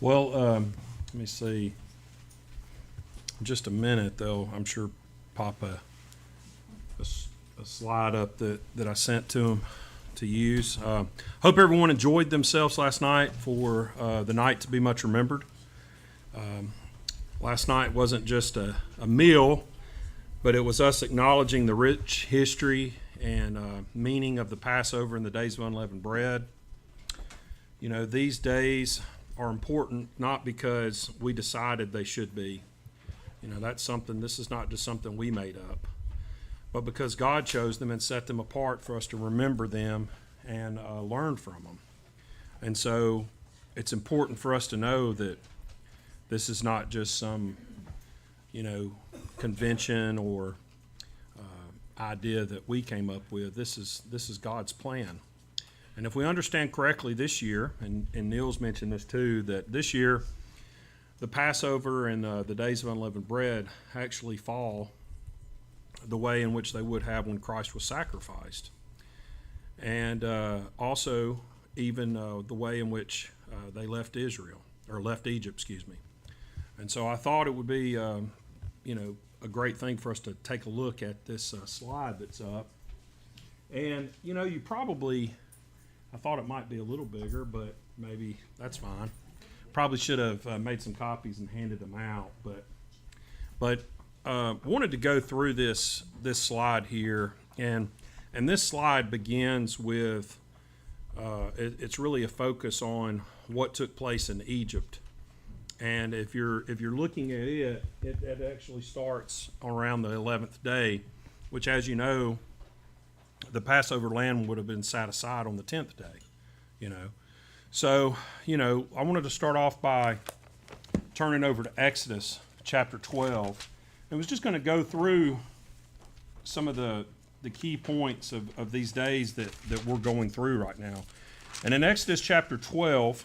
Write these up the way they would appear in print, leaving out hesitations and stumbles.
Well, let me see. In just a minute, though, I'm sure pop a slide up that I sent to him to use. Hope everyone enjoyed themselves last night for the night to be much remembered. Last night wasn't just a meal, but it was us acknowledging the rich history and meaning of the Passover and the days of unleavened bread. You know, these days are important not because we decided they should be. You know, this is not just something we made up, but because God chose them and set them apart for us to remember them and learn from them. And so it's important for us to know that this is not just some, convention or idea that we came up with. This is God's plan. And if we understand correctly this year, and Neil's mentioned this too, that this year the Passover and the days of unleavened bread actually fall the way in which they would have when Christ was sacrificed. And also even the way in which they left Egypt, And so I thought it would be, a great thing for us to take a look at this slide that's up. And, I thought it might be a little bigger, but maybe that's fine. Probably should have made some copies and handed them out, but wanted to go through this slide here, and this slide begins with it's really a focus on what took place in Egypt. And if you're looking at it actually starts around the 11th day, which, as you know, the Passover lamb would have been set aside on the 10th day, So, I wanted to start off by turning over to Exodus chapter 12. I was just going to go through some of the key points of these days that we're going through right now. And in Exodus chapter 12,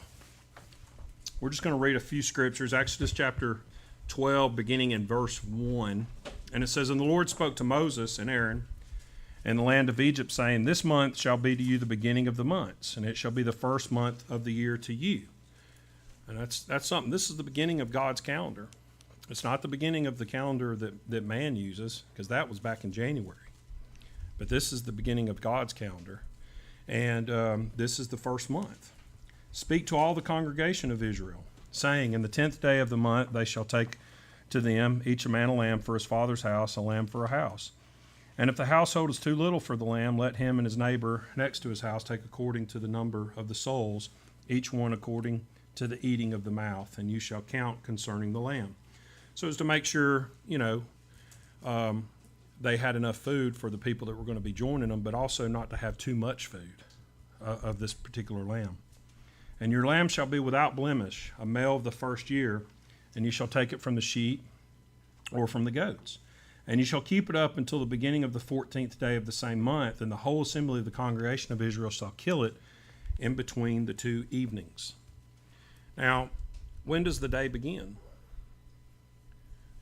we're just going to read a few scriptures. Exodus chapter 12, beginning in verse 1. And it says, "And the Lord spoke to Moses and Aaron in the land of Egypt, saying, This month shall be to you the beginning of the months, and it shall be the first month of the year to you." And that's something. This is the beginning of God's calendar. It's not the beginning of the calendar that man uses, because that was back in January. But this is the beginning of God's calendar. And this is the first month. "Speak to all the congregation of Israel, saying, In the 10th day of the month they shall take to them each a man a lamb for his father's house, a lamb for a house. And if the household is too little for the lamb, let him and his neighbor next to his house take according to the number of the souls, each one according to the eating of the mouth, and you shall count concerning the lamb." So as to make sure, they had enough food for the people that were going to be joining them, but also not to have too much food of this particular lamb. "And your lamb shall be without blemish, a male of the first year, and you shall take it from the sheep or from the goats. And you shall keep it up until the beginning of the 14th day of the same month, and the whole assembly of the congregation of Israel shall kill it in between the two evenings." Now, when does the day begin?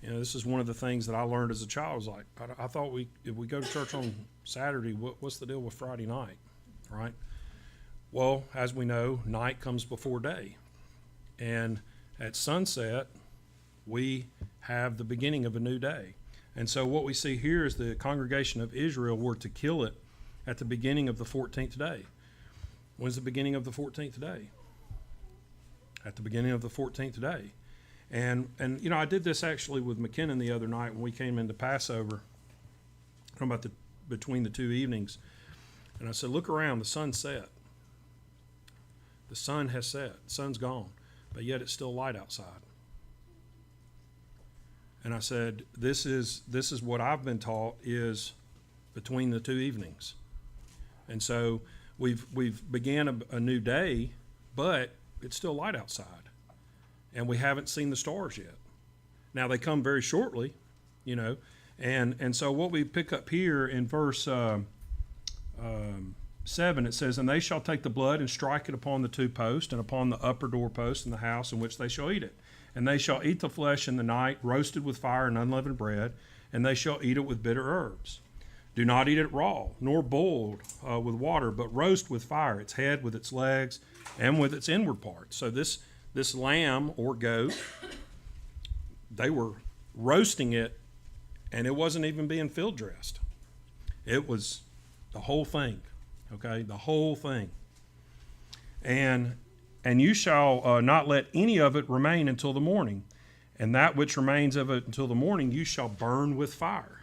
This is one of the things that I learned as a child. I was like, I thought if we go to church on Saturday, what's the deal with Friday night, right? Well, as we know, night comes before day. And at sunset, we have the beginning of a new day. And so what we see here is the congregation of Israel were to kill it at the beginning of the 14th day. When's the beginning of the 14th day? At the beginning of the 14th day. And I did this actually with McKinnon the other night when we came into Passover, talking about between the two evenings. And I said, look around, the sun set. The sun has set, the sun's gone, but yet it's still light outside. And I said, this is what I've been taught is between the two evenings. And so we've began a new day, but it's still light outside. And we haven't seen the stars yet. Now they come very shortly, and so what we pick up here in verse 7, it says, "And they shall take the blood and strike it upon the two posts and upon the upper doorpost in the house in which they shall eat it. And they shall eat the flesh in the night, roasted with fire and unleavened bread, and they shall eat it with bitter herbs. Do not eat it raw, nor boiled with water, but roast with fire, its head with its legs and with its inward parts." So this this lamb or goat, they were roasting it, and it wasn't even being field dressed. It was the whole thing, okay, the whole thing. And you shall not let any of it remain until the morning, and that which remains of it until the morning you shall burn with fire.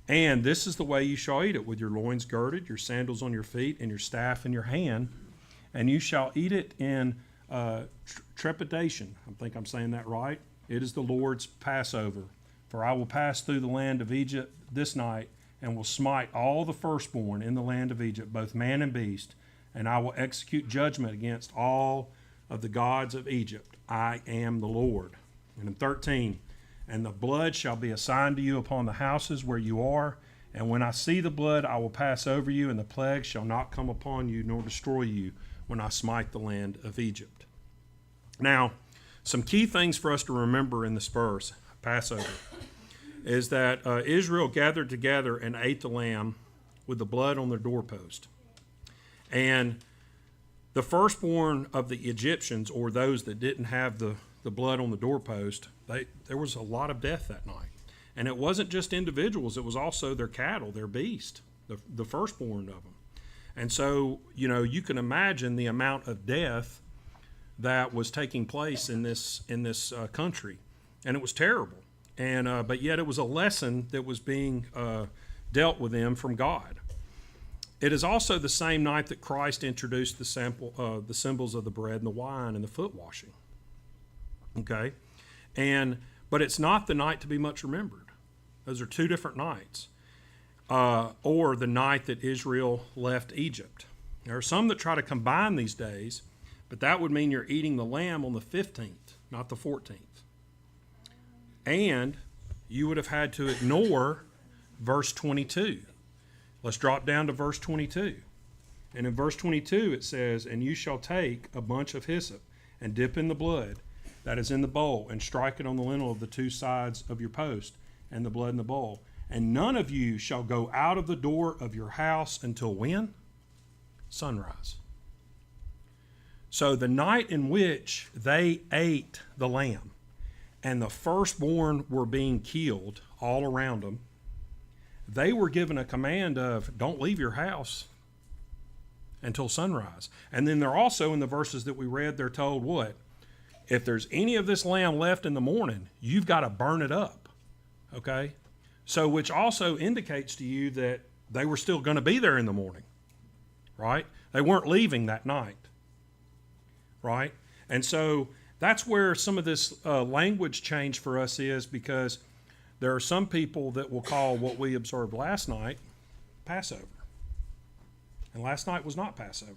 And this is the way you shall eat it, with your loins girded, your sandals on your feet, and your staff in your hand. And you shall eat it in trepidation. I think I'm saying that right. It is the Lord's Passover. For I will pass through the land of Egypt this night, and will smite all the firstborn in the land of Egypt, both man and beast, and I will execute judgment against all of the gods of Egypt. I am the Lord. And in 13, and the blood shall be a sign to you upon the houses where you are, and when I see the blood, I will pass over you, and the plague shall not come upon you, nor destroy you, when I smite the land of Egypt. Now, some key things for us to remember in this verse, Passover, is that Israel gathered together and ate the lamb with the blood on their doorpost. And the firstborn of the Egyptians, or those that didn't have the blood on the doorpost, there was a lot of death that night. And it wasn't just individuals, it was also their cattle, their beast, the firstborn of them. And so, you can imagine the amount of death that was taking place in this country. And it was terrible. And but yet it was a lesson that was being dealt with them from God. It is also the same night that Christ introduced the symbols of the bread and the wine and the foot washing. Okay? But it's not the night to be much remembered. Those are two different nights. Or the night that Israel left Egypt. There are some that try to combine these days, but that would mean you're eating the lamb on the 15th, not the 14th. And you would have had to ignore verse 22. Let's drop down to verse 22. And in verse 22 it says, and you shall take a bunch of hyssop and dip in the blood that is in the bowl, and strike it on the lintel of the two sides of your post, and the blood in the bowl. And none of you shall go out of the door of your house until when? Sunrise. So the night in which they ate the lamb, and the firstborn were being killed all around them, they were given a command of, don't leave your house until sunrise. And then they're also, in the verses that we read, they're told what? If there's any of this lamb left in the morning, you've got to burn it up. Okay? So, which also indicates to you that they were still going to be there in the morning. Right? They weren't leaving that night. Right? And so that's where some of this language change for us is, because there are some people that will call what we observed last night Passover. And last night was not Passover.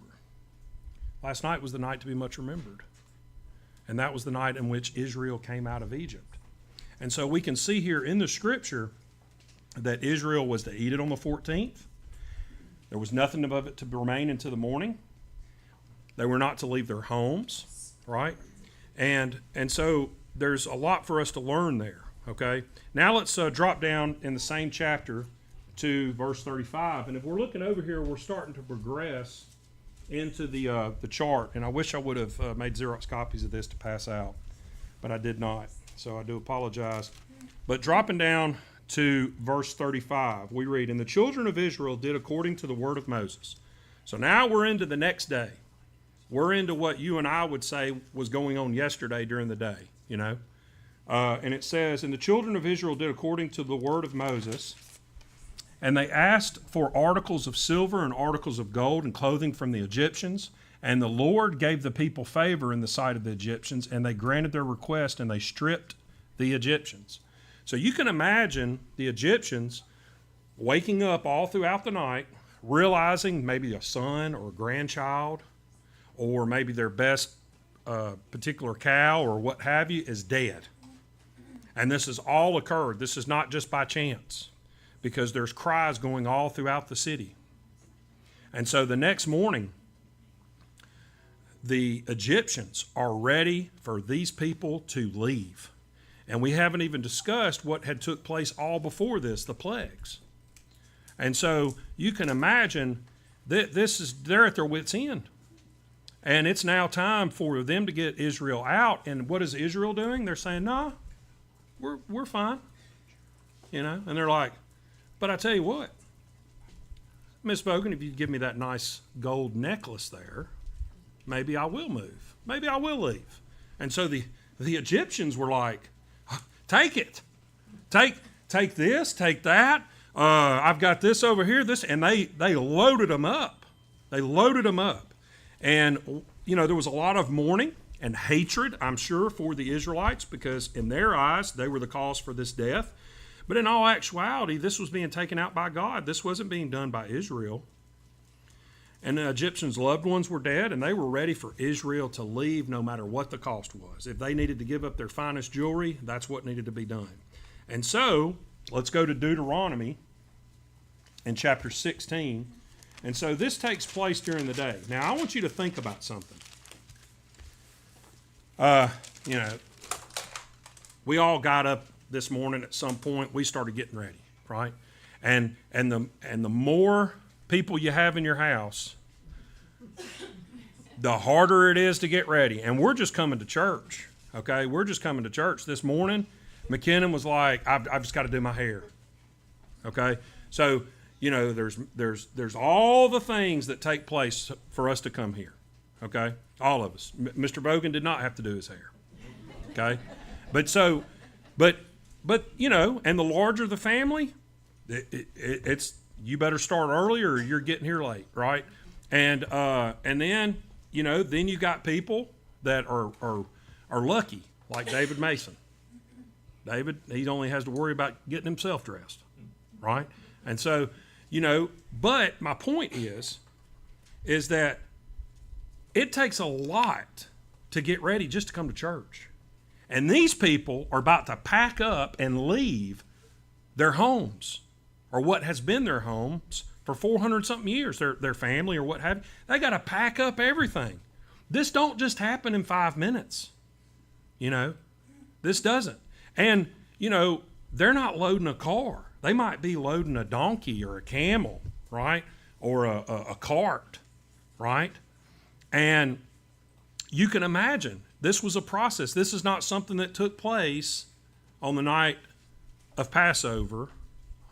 Last night was the night to be much remembered. And that was the night in which Israel came out of Egypt. And so we can see here in the scripture that Israel was to eat it on the 14th. There was nothing of it to remain until the morning. They were not to leave their homes, right? And so there's a lot for us to learn there, okay? Now let's drop down in the same chapter to verse 35. And if we're looking over here, we're starting to progress into the chart. And I wish I would have made Xerox copies of this to pass out, but I did not. So I do apologize. But dropping down to verse 35, we read, and the children of Israel did according to the word of Moses. So now we're into the next day. We're into what you and I would say was going on yesterday during the day, And it says, and the children of Israel did according to the word of Moses, and they asked for articles of silver and articles of gold and clothing from the Egyptians. And the Lord gave the people favor in the sight of the Egyptians, and they granted their request, and they stripped the Egyptians. So you can imagine the Egyptians waking up all throughout the night, realizing maybe a son or a grandchild, or maybe their best particular cow or what have you is dead. And this has all occurred. This is not just by chance, because there's cries going all throughout the city. And so the next morning, the Egyptians are ready for these people to leave. And we haven't even discussed what had took place all before this, the plagues. And so you can imagine that they're at their wits' end. And it's now time for them to get Israel out. And what is Israel doing? They're saying, "No, we're fine." You know, and they're like, "But I tell you what, Miss Bogan, if you'd give me that nice gold necklace there, maybe I will move. Maybe I will leave." And so the Egyptians were like, "Take it. Take this, take that. I've got this over here, this," and they loaded them up. They loaded them up. And, you know, there was a lot of mourning and hatred, I'm sure, for the Israelites, because in their eyes, they were the cause for this death. But in all actuality, this was being taken out by God. This wasn't being done by Israel. And the Egyptians' loved ones were dead, and they were ready for Israel to leave no matter what the cost was. If they needed to give up their finest jewelry, that's what needed to be done. And so, let's go to Deuteronomy in chapter 16. And so this takes place during the day. Now, I want you to think about something. You know, we all got up this morning at some point. We started getting ready, right? And the more people you have in your house, the harder it is to get ready. And we're just coming to church, okay? We're just coming to church. This morning, McKinnon was like, I've just got to do my hair, okay? So, you know, there's all the things that take place for us to come here, okay? All of us. Mr. Bogan did not have to do his hair, okay? But you know, and the larger the family, it's you better start early or you're getting here late, right? And then, you know, then you got people that are lucky, like David Mason. David, he only has to worry about getting himself dressed, right? And so, you know, but my point is that it takes a lot to get ready just to come to church. And these people are about to pack up and leave their homes, or what has been their homes for 400-something years, their family or what have you. They got to pack up everything. This don't just happen in 5 minutes. You know, this doesn't. And, you know, they're not loading a car. They might be loading a donkey or a camel, right? Or a cart, right? And you can imagine this was a process. This is not something that took place on the night of Passover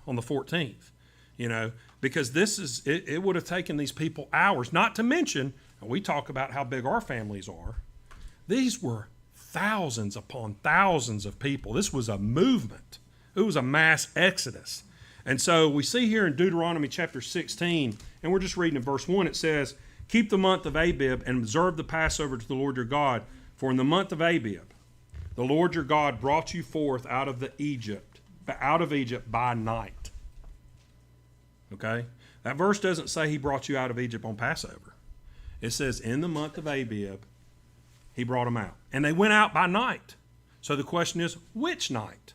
on the 14th, you know, because it would have taken these people hours, not to mention, and we talk about how big our families are. These were thousands upon thousands of people. This was a movement. It was a mass exodus. And so we see here in Deuteronomy chapter 16, and we're just reading in verse 1, it says, "Keep the month of Abib and observe the Passover to the Lord your God. For in the month of Abib, the Lord your God brought you forth out of Egypt by night." Okay? That verse doesn't say he brought you out of Egypt on Passover. It says in the month of Abib, he brought them out. And they went out by night. So the question is, which night?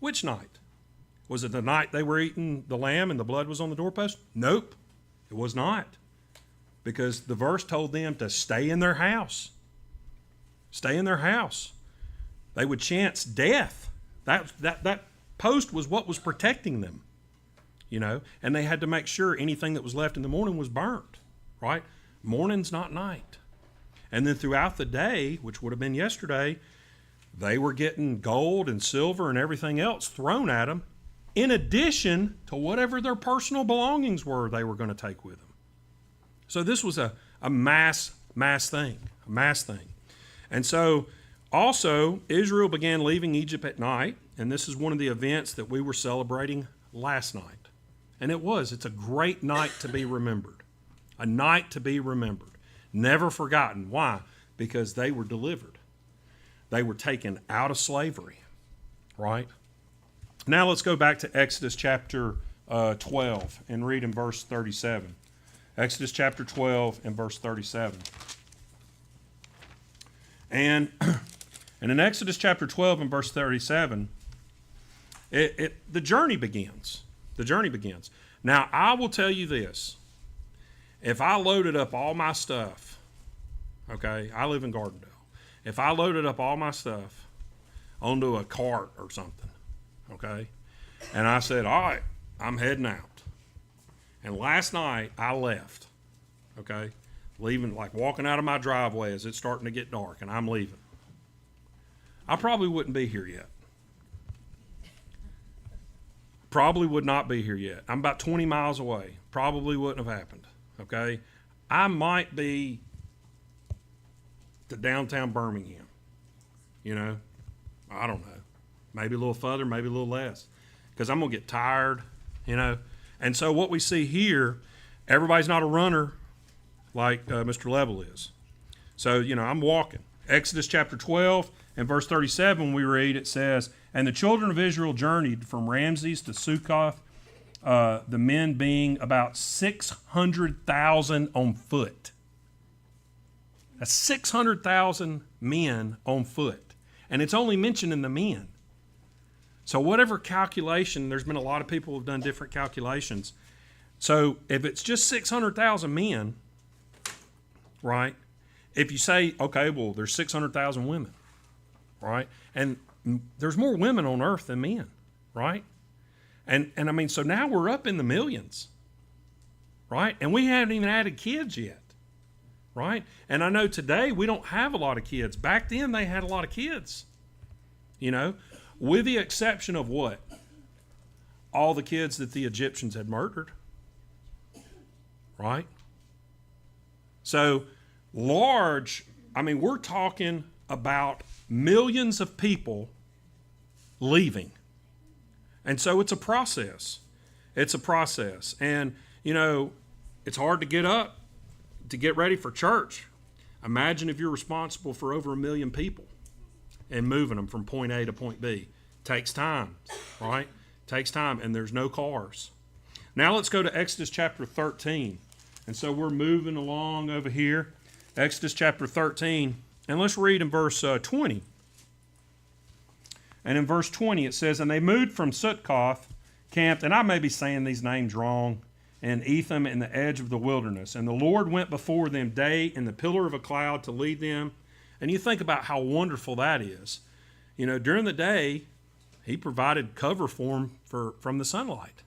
Which night? Was it the night they were eating the lamb and the blood was on the doorpost? Nope, it was not. Because the verse told them to stay in their house. Stay in their house. They would chance death. That post was what was protecting them, you know, and they had to make sure anything that was left in the morning was burnt, right? Morning's not night. And then throughout the day, which would have been yesterday, they were getting gold and silver and everything else thrown at them, in addition to whatever their personal belongings were they were going to take with them. So this was a mass thing. And so also Israel began leaving Egypt at night, and this is one of the events that we were celebrating last night. And it's a great night to be remembered. A night to be remembered. Never forgotten. Why? Because they were delivered. They were taken out of slavery, right? Now let's go back to Exodus chapter 12 and read in verse 37. Exodus chapter 12 and verse 37. And in Exodus chapter 12 and verse 37, the journey begins. The journey begins. Now, I will tell you this. If I loaded up all my stuff, okay, I live in Gardendale. If I loaded up all my stuff onto a cart or something, okay, and I said, all right, I'm heading out. And last night I left, okay. leaving, like walking out of my driveway as it's starting to get dark and I'm leaving, I probably wouldn't be here yet. Probably would not be here yet. I'm about 20 miles away. Probably wouldn't have happened. Okay? I might be to downtown Birmingham. You know? I don't know. Maybe a little further, maybe a little less. Because I'm going to get tired, you know? And so what we see here, everybody's not a runner like Mr. Level is. So, you know, I'm walking. Exodus chapter 12 and verse 37, we read, it says, "And the children of Israel journeyed from Ramses to Succoth, the men being about 600,000 on foot." That's 600,000 men on foot. And it's only mentioning the men. So whatever calculation, there's been a lot of people who have done different calculations. So if it's just 600,000 men, right? If you say, okay, well, there's 600,000 women, right? And there's more women on earth than men, right? And I mean, so now we're up in the millions, right? And we haven't even added kids yet, right? And I know today we don't have a lot of kids. Back then they had a lot of kids, you know, with the exception of what? All the kids that the Egyptians had murdered, right? So large, I mean, we're talking about millions of people leaving. And so it's a process. It's a process. And, you know, it's hard to get up to get ready for church. Imagine if you're responsible for over 1 million people and moving them from point A to point B. Takes time, right? Takes time, and there's no cars. Now let's go to Exodus chapter 13. And so we're moving along over here. Exodus chapter 13, and let's read in verse 20. And in verse 20 it says, "And they moved from Sukkoth, camped," and I may be saying these names wrong, "and Etham in the edge of the wilderness. And the Lord went before them day in the pillar of a cloud to lead them." And you think about how wonderful that is. You know, during the day, he provided cover for them from the sunlight.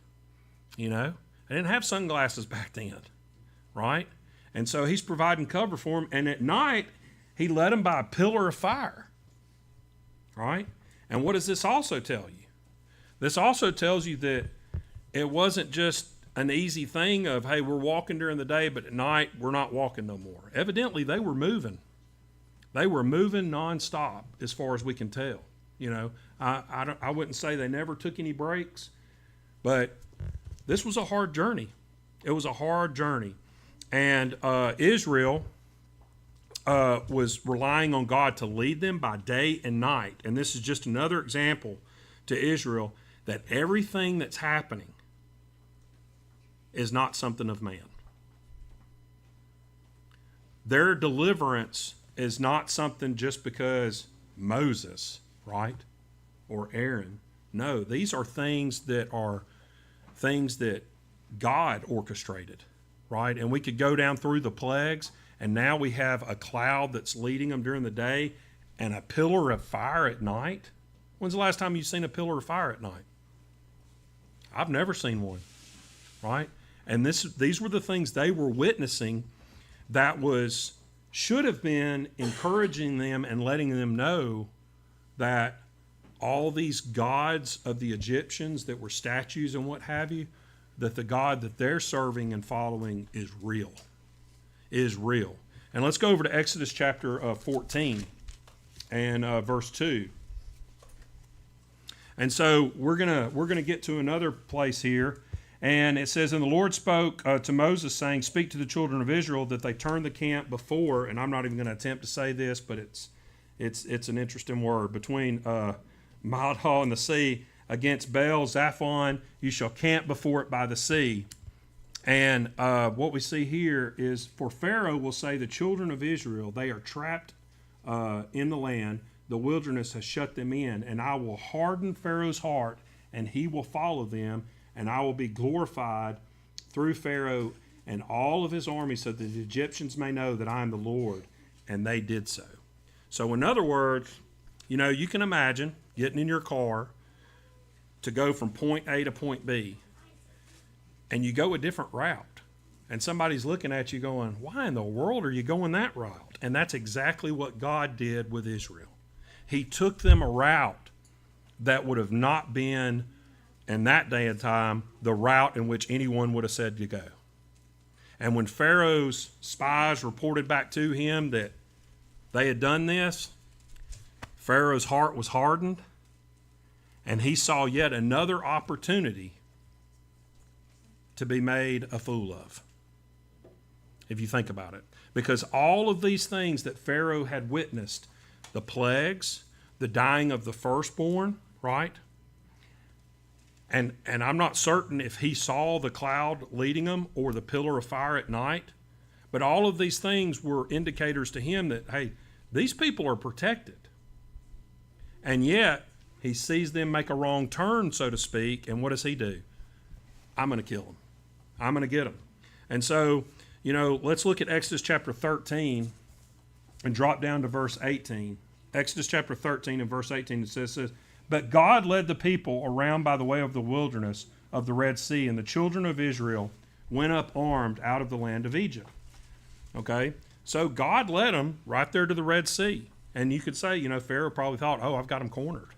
You know, they didn't have sunglasses back then, right? And so he's providing cover for them. And at night, he led them by a pillar of fire, right? And what does this also tell you? This also tells you that it wasn't just an easy thing of, hey, we're walking during the day, but at night we're not walking no more. Evidently, they were moving. They were moving nonstop as far as we can tell. You know, I wouldn't say they never took any breaks, but this was a hard journey. It was a hard journey. And Israel was relying on God to lead them by day and night. And this is just another example to Israel that everything that's happening is not something of man. Their deliverance is not something just because Moses, right, or Aaron. No, these are things that God orchestrated, right? And we could go down through the plagues, and now we have a cloud that's leading them during the day and a pillar of fire at night. When's the last time you've seen a pillar of fire at night? I've never seen one, right? And these were the things they were witnessing that should have been encouraging them and letting them know that all these gods of the Egyptians that were statues and what have you, that the God that they're serving and following is real. Is real. And let's go over to Exodus chapter 14 and verse 2. And so we're gonna get to another place here. And it says, "And the Lord spoke to Moses, saying, Speak to the children of Israel that they turn the camp before," and I'm not even going to attempt to say this, but it's an interesting word, "between Mildhal and the sea, against Baal Zaphon, you shall camp before it by the sea." And what we see here is, "For Pharaoh will say, the children of Israel, they are trapped in the land. The wilderness has shut them in. And I will harden Pharaoh's heart, and he will follow them. And I will be glorified through Pharaoh and all of his army, so that the Egyptians may know that I am the Lord." And they did so. So in other words, you know, you can imagine getting in your car to go from point A to point B, and you go a different route. And somebody's looking at you going, why in the world are you going that route? And that's exactly what God did with Israel. He took them a route that would have not been, in that day and time, the route in which anyone would have said to go. And when Pharaoh's spies reported back to him that they had done this, Pharaoh's heart was hardened, and he saw yet another opportunity to be made a fool of, if you think about it. Because all of these things that Pharaoh had witnessed, the plagues, the dying of the firstborn, right? And I'm not certain if he saw the cloud leading them or the pillar of fire at night, but all of these things were indicators to him that, hey, these people are protected. And yet, he sees them make a wrong turn, so to speak, and what does he do? I'm going to kill them. I'm going to get them. And so, let's look at Exodus chapter 13 and drop down to verse 18. Exodus chapter 13 and verse 18, it says, but God led the people around by the way of the wilderness of the Red Sea, and the children of Israel went up armed out of the land of Egypt. Okay? So God led them right there to the Red Sea. And you could say, Pharaoh probably thought, I've got them cornered.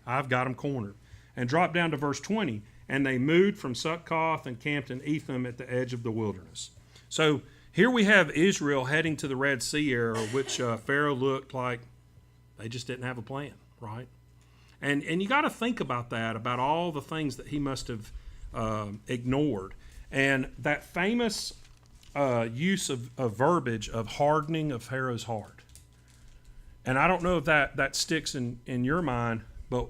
I've got them cornered. And drop down to verse 20. And they moved from Succoth and camped in Etham at the edge of the wilderness. So here we have Israel heading to the Red Sea area, which Pharaoh looked like they just didn't have a plan, right? And you got to think about that, about all the things that he must have ignored. And that famous use of verbiage of hardening of Pharaoh's heart. And I don't know if that sticks in your mind, but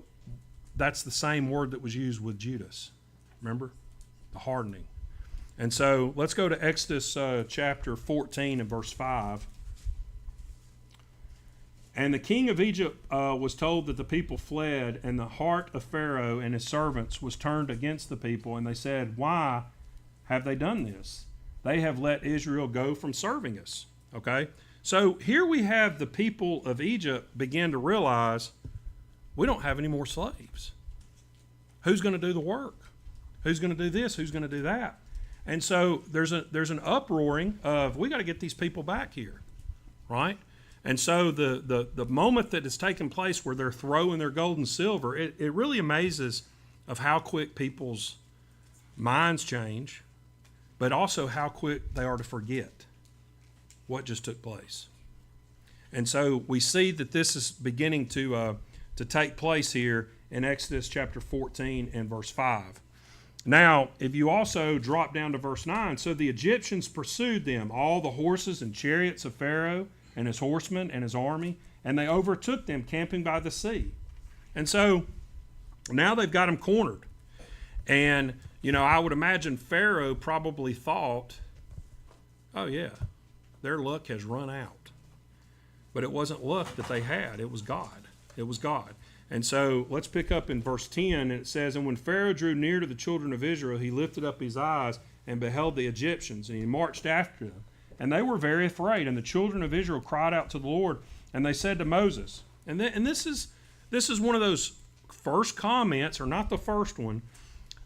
that's the same word that was used with Judas. Remember? The hardening. And so let's go to Exodus chapter 14 and verse 5. And the king of Egypt was told that the people fled, and the heart of Pharaoh and his servants was turned against the people. And they said, why have they done this? They have let Israel go from serving us. Okay? So here we have the people of Egypt begin to realize we don't have any more slaves. Who's going to do the work? Who's going to do this? Who's going to do that? And so there's an uproaring of we got to get these people back here, right? And so the moment that has taken place where they're throwing their gold and silver, it really amazes of how quick people's minds change, but also how quick they are to forget what just took place. And so we see that this is beginning to take place here in Exodus chapter 14 and verse 5. Now, if you also drop down to verse 9, so the Egyptians pursued them, all the horses and chariots of Pharaoh, and his horsemen and his army, and they overtook them camping by the sea. And so now they've got them cornered. And, I would imagine Pharaoh probably thought, oh yeah, their luck has run out. But it wasn't luck that they had, it was God. It was God. And so let's pick up in verse 10, and it says, and when Pharaoh drew near to the children of Israel, he lifted up his eyes and beheld the Egyptians, and he marched after them. And they were very afraid, and the children of Israel cried out to the Lord, and they said to Moses, and this is one of those first comments, or not the first one,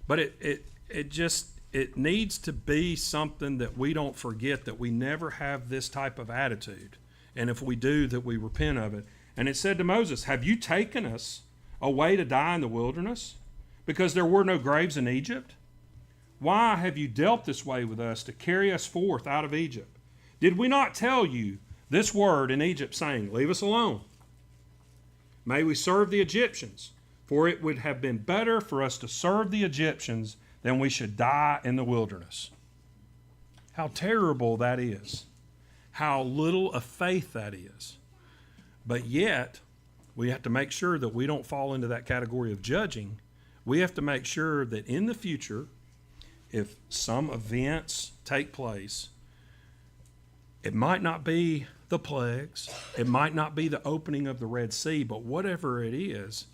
but it needs to be something that we don't forget, that we never have this type of attitude, and if we do, that we repent of it. And it said to Moses, have you taken us away to die in the wilderness, because there were no graves in Egypt? Why have you dealt this way with us, to carry us forth out of Egypt? Did we not tell you this word in Egypt, saying, leave us alone? May we serve the Egyptians, for it would have been better for us to serve the Egyptians than we should die in the wilderness. How terrible that is. How little of faith that is. But yet, we have to make sure that we don't fall into that category of judging. We have to make sure that in the future, if some events take place, it might not be the plagues, it might not be the opening of the Red Sea, but whatever it is,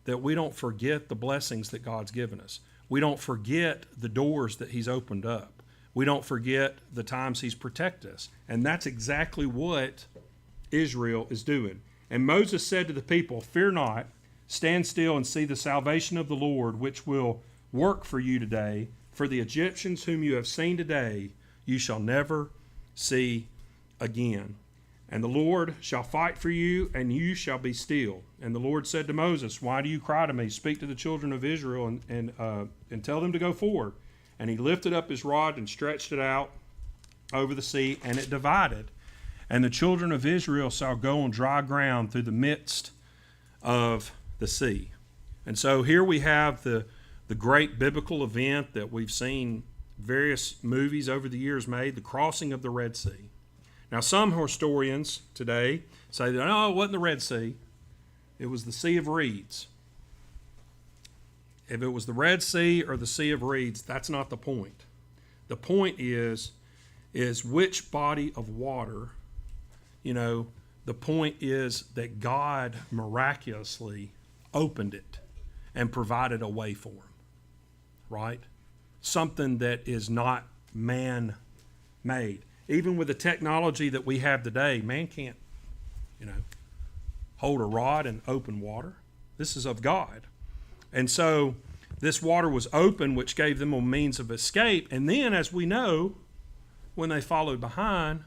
that we don't forget the blessings that God's given us. We don't forget the doors that He's opened up. We don't forget the times He's protected us. And that's exactly what Israel is doing. And Moses said to the people, fear not, stand still and see the salvation of the Lord, which will work for you today. For the Egyptians whom you have seen today, you shall never see again. And the Lord shall fight for you, and you shall be still. And the Lord said to Moses, why do you cry to me? Speak to the children of Israel and tell them to go forward. And he lifted up his rod and stretched it out over the sea, and it divided. And the children of Israel shall go on dry ground through the midst of the sea. And so here we have the great biblical event that we've seen various movies over the years made, the crossing of the Red Sea. Now, some historians today say that, no, it wasn't the Red Sea. It was the Sea of Reeds. If it was the Red Sea or the Sea of Reeds, that's not the point. The point is which body of water, the point is that God miraculously opened it and provided a way for them, right? Something that is not man-made. Even with the technology that we have today, man can't, hold a rod and open water. This is of God. And so this water was open, which gave them a means of escape. And then, as we know, when they followed behind,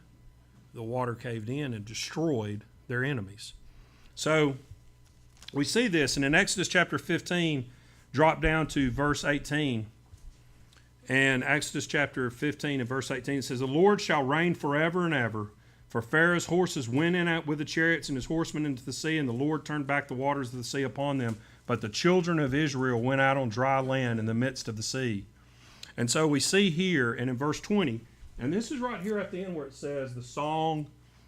the water caved in and destroyed their enemies. So we see this, and in Exodus chapter 15, drop down to verse 18. And Exodus chapter 15 and verse 18, it says, the Lord shall reign forever and ever. For Pharaoh's horses went in out with the chariots and his horsemen into the sea, and the Lord turned back the waters of the sea upon them. But the children of Israel went out on dry land in the midst of the sea. And so we see here, and in verse 20, and this is right here at the end where it says the song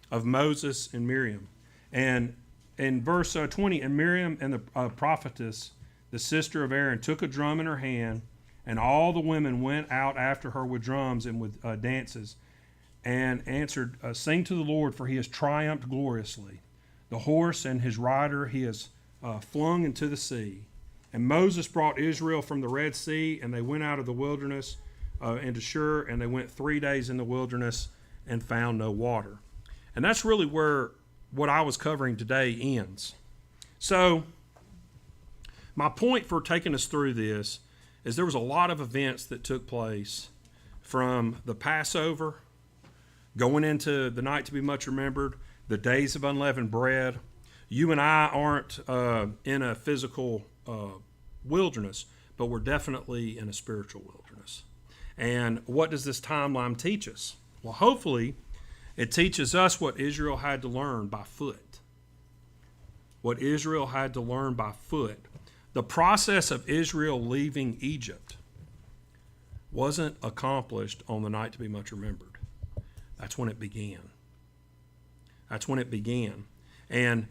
of Moses and Miriam. And in verse 20, and Miriam and the prophetess, the sister of Aaron, took a drum in her hand, and all the women went out after her with drums and with dances, and answered, sing to the Lord, for he has triumphed gloriously. The horse and his rider he has flung into the sea. And Moses brought Israel from the Red Sea, and they went out of the wilderness into Shur, and they went 3 days in the wilderness and found no water. And that's really where what I was covering today ends. So my point for taking us through this is there was a lot of events that took place from the Passover, going into the night to be much remembered, the days of unleavened bread. You and I aren't in a physical wilderness, but we're definitely in a spiritual wilderness. And what does this timeline teach us? Well, hopefully it teaches us what Israel had to learn by foot. What Israel had to learn by foot. The process of Israel leaving Egypt wasn't accomplished on the night to be much remembered. That's when it began. That's when it began. And,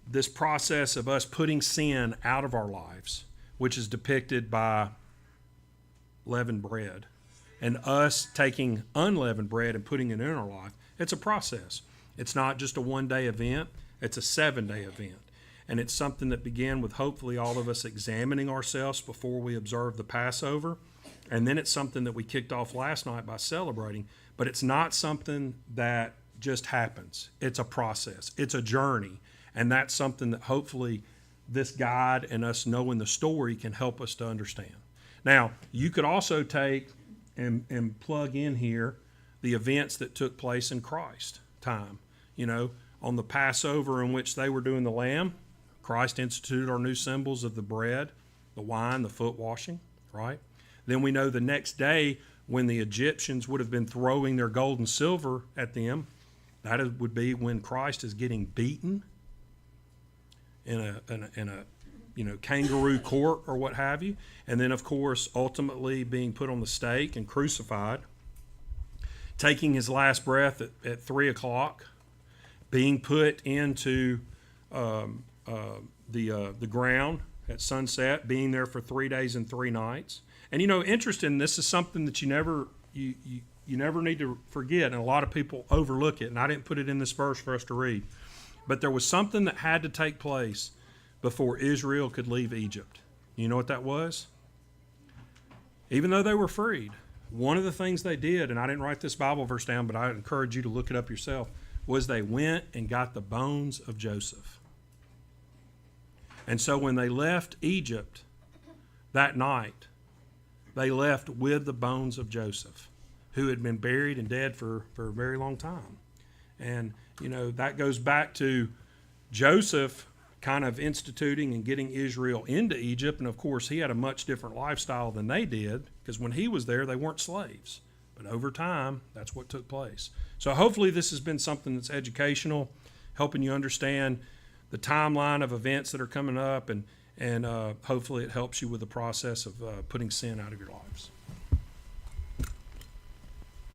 this process of us putting sin out of our lives, which is depicted by leavened bread, and us taking unleavened bread and putting it in our life, it's a process. It's not just a one-day event. It's a 7-day event. And it's something that began with hopefully all of us examining ourselves before we observe the Passover. And then it's something that we kicked off last night by celebrating. But it's not something that just happens. It's a process. It's a journey. And that's something that hopefully this guide and us knowing the story can help us to understand. Now, you could also take and plug in here the events that took place in Christ time. On the Passover in which they were doing the lamb, Christ instituted our new symbols of the bread, the wine, the foot washing, right? Then we know the next day when the Egyptians would have been throwing their gold and silver at them, that would be when Christ is getting beaten in a kangaroo court or what have you. And then, of course, ultimately being put on the stake and crucified, taking his last breath at 3 o'clock, being put into the ground at sunset, being there for 3 days and 3 nights. And interesting, this is something that you never need to forget, and a lot of people overlook it, and I didn't put it in this verse for us to read. But there was something that had to take place before Israel could leave Egypt. You know what that was? Even though they were freed, one of the things they did, and I didn't write this Bible verse down, but I encourage you to look it up yourself, was they went and got the bones of Joseph. And so when they left Egypt that night, they left with the bones of Joseph, who had been buried and dead for a very long time. And, you know, that goes back to Joseph kind of instituting and getting Israel into Egypt. And of course, he had a much different lifestyle than they did, because when he was there, they weren't slaves. But over time, that's what took place. So hopefully this has been something that's educational, helping you understand the timeline of events that are coming up, and hopefully it helps you with the process of putting sin out of your lives.